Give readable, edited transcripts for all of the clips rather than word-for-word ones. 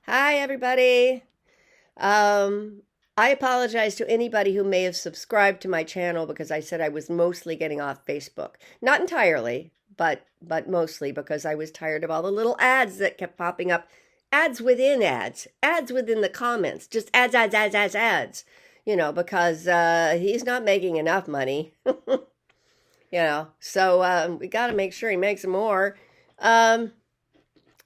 Hi, everybody. Um, I apologize to anybody who may have subscribed to my channel because I said I was mostly getting off Facebook. Not entirely, but mostly because I was tired of all the little ads that kept popping up. Ads within ads, ads within the comments, just ads. Because he's not making enough money. So we got to make sure he makes more. Um,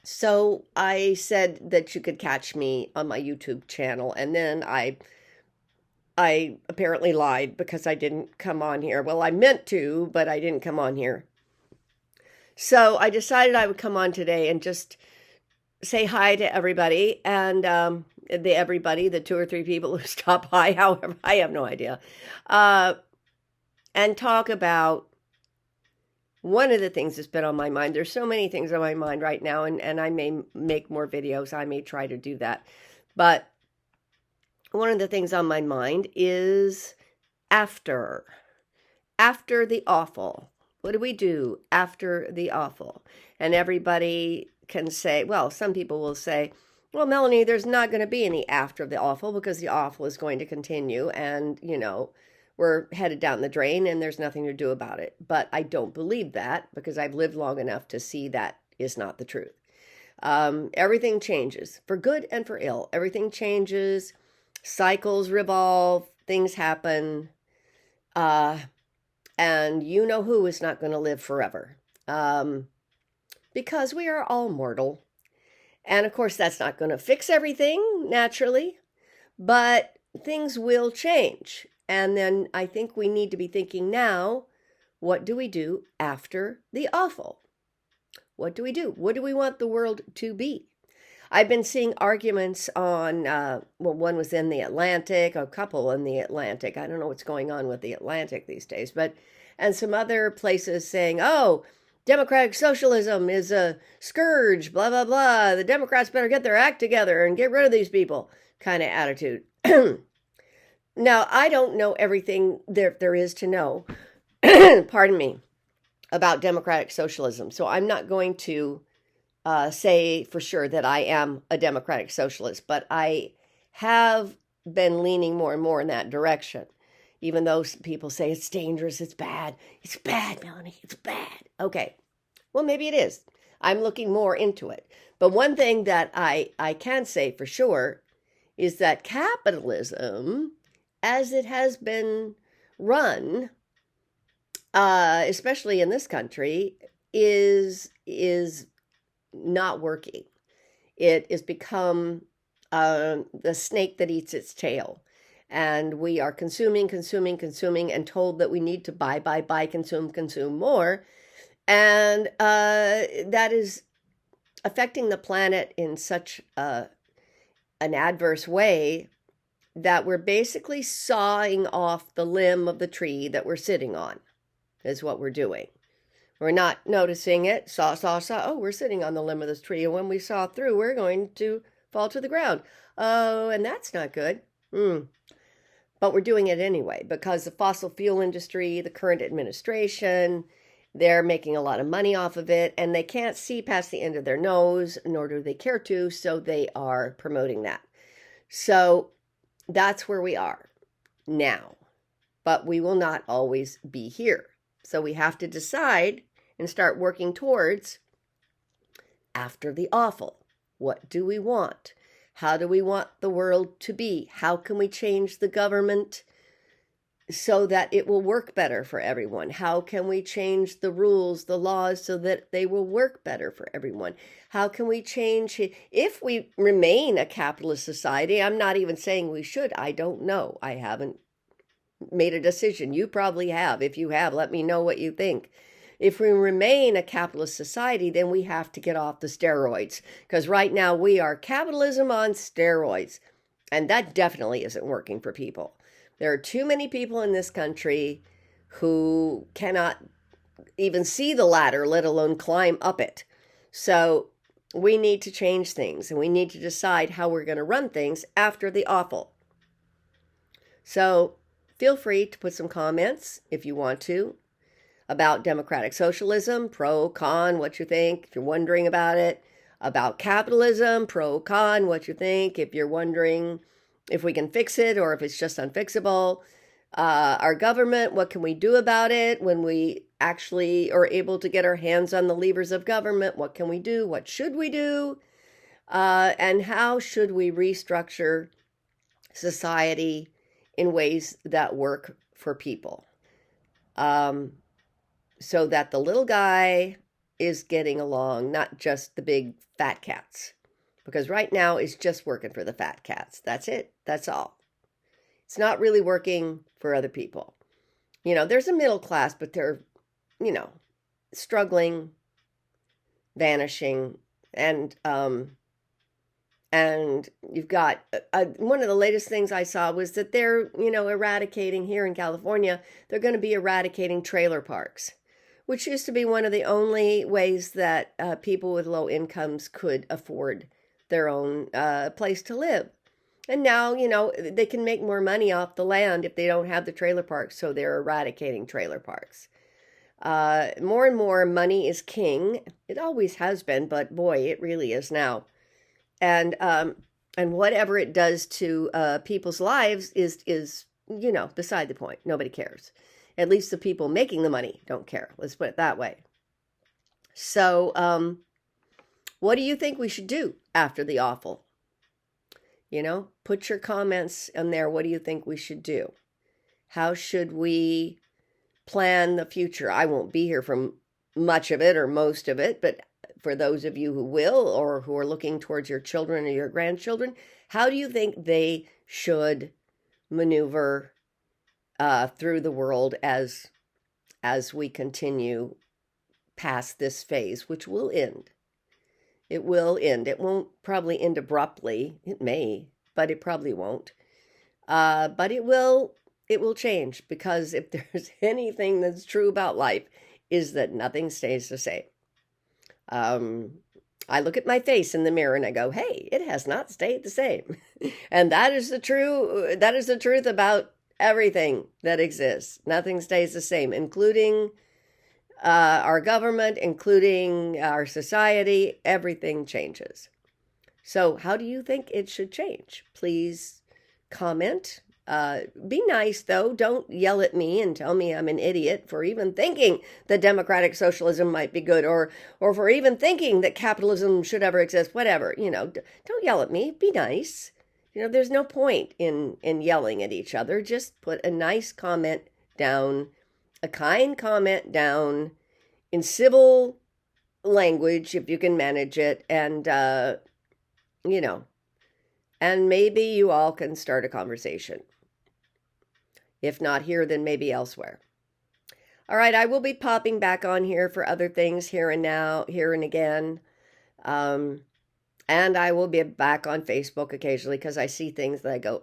so I said that you could catch me on my YouTube channel, and then I apparently lied because I didn't come on here. Well, I meant to, but I didn't come on here. So I decided I would come on today and just say hi to everybody and the two or three people who stop by, however, I have no idea, uh, and talk about one of the things that's been on my mind. There's so many things on my mind right now, and I may make more videos. I may try to do that. But one of the things on my mind is after. After the awful. What do we do after the awful? And everybody can say, well, some people will say, well, Melanie, there's not going to be any after the awful because the awful is going to continue and, we're headed down the drain and there's nothing to do about it. But I don't believe that because I've lived long enough to see that is not the truth. Everything changes for good and for ill. Everything changes, cycles revolve, things happen, and you know who is not going to live forever, because we are all mortal. And of course, that's not going to fix everything naturally, but things will change. And then I think we need to be thinking now, what do we do after the awful? What do we do? What do we want the world to be? I've been seeing arguments on, one was in the Atlantic, a couple in the Atlantic. I don't know what's going on with the Atlantic these days, and some other places saying, oh, democratic socialism is a scourge, blah, blah, blah. The Democrats better get their act together and get rid of these people kind of attitude. Now, I don't know everything there is to know, pardon me, about democratic socialism. So I'm not going to say for sure that I am a democratic socialist, but I have been leaning more and more in that direction, even though people say it's dangerous, it's bad. It's bad, Melanie, it's bad. Okay, well, maybe it is. I'm looking more into it. But one thing that I can say for sure is that capitalism, as it has been run, especially in this country, is not working. It has become the snake that eats its tail. And we are consuming, and told that we need to buy, consume more. And that is affecting the planet in such an adverse way that we're basically sawing off the limb of the tree that we're sitting on, is what we're doing. We're not noticing it. Saw. Oh, we're sitting on the limb of this tree. And when we saw through, we're going to fall to the ground. Oh, and that's not good. But we're doing it anyway because the fossil fuel industry, the current administration, they're making a lot of money off of it. And they can't see past the end of their nose, nor do they care to. So they are promoting that. So that's where we are now. But we will not always be here. So we have to decide and start working towards after the awful. What do we want? How do we want the world to be? How can we change the government so that it will work better for everyone? How can we change the rules, the laws, so that they will work better for everyone? How can we change, if we remain a capitalist society? I'm not even saying we should. I don't know. I haven't made a decision. You probably have. If you have, let me know what you think. If we remain a capitalist society, then we have to get off the steroids, because right now we are capitalism on steroids, and that definitely isn't working for people. There are too many people in this country who cannot even see the ladder, let alone climb up it. So we need to change things, and we need to decide how we're going to run things after the awful. So feel free to put some comments if you want to about democratic socialism, pro, con, what you think, if you're wondering about it. about capitalism, pro, con, what you think, if you're wondering if we can fix it or if it's just unfixable. Our government, what can we do about it when we actually are able to get our hands on the levers of government? What can we do? What should we do? And how should we restructure society in ways that work for people? So that the little guy is getting along, not just the big fat cats. Because right now it's just working for the fat cats. That's it. That's all. It's not really working for other people. There's a middle class, but they're, struggling, vanishing, and you've got one of the latest things I saw was that they're, eradicating here in California. They're going to be eradicating trailer parks, which used to be one of the only ways that people with low incomes could afford their own place to live. And now, they can make more money off the land if they don't have the trailer parks, so they're eradicating trailer parks. More and more money is king. It always has been, but boy, it really is now. And whatever it does to people's lives is beside the point. Nobody cares. At least the people making the money don't care. Let's put it that way. So, what do you think we should do after the awful? Put your comments in there. What do you think we should do? How should we plan the future? I won't be here for much of it or most of it, but for those of you who will or who are looking towards your children or your grandchildren, how do you think they should maneuver through the world as we continue past this phase, which will end? It will end. It won't probably end abruptly. It may, but it probably won't. But it will change, because if there's anything that's true about life, is that nothing stays the same. I look at my face in the mirror and I go, hey, it has not stayed the same. And that is the truth about everything that exists. Nothing stays the same, including our government, including our society. Everything changes. So how do you think it should change? Please comment. Be nice, though. Don't yell at me and tell me I'm an idiot for even thinking that democratic socialism might be good, or for even thinking that capitalism should ever exist. Whatever, don't yell at me. Be nice. There's no point in yelling at each other. Just put a nice comment down, a kind comment down in civil language, if you can manage it, and and maybe you all can start a conversation. If not here, then maybe elsewhere. All right, I will be popping back on here for other things here and now, here and again. And I will be back on Facebook occasionally, because I see things that I go,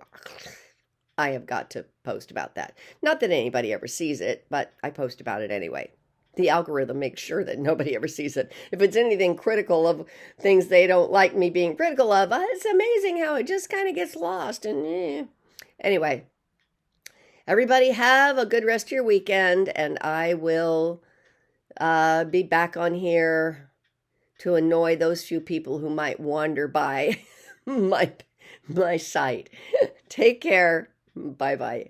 I have got to post about that. Not that anybody ever sees it, but I post about it anyway. The algorithm makes sure that nobody ever sees it. If it's anything critical of things they don't like me being critical of, it's amazing how it just kind of gets lost. And anyway, everybody have a good rest of your weekend, and I will be back on here to annoy those few people who might wander by my site. Take care. Bye-bye.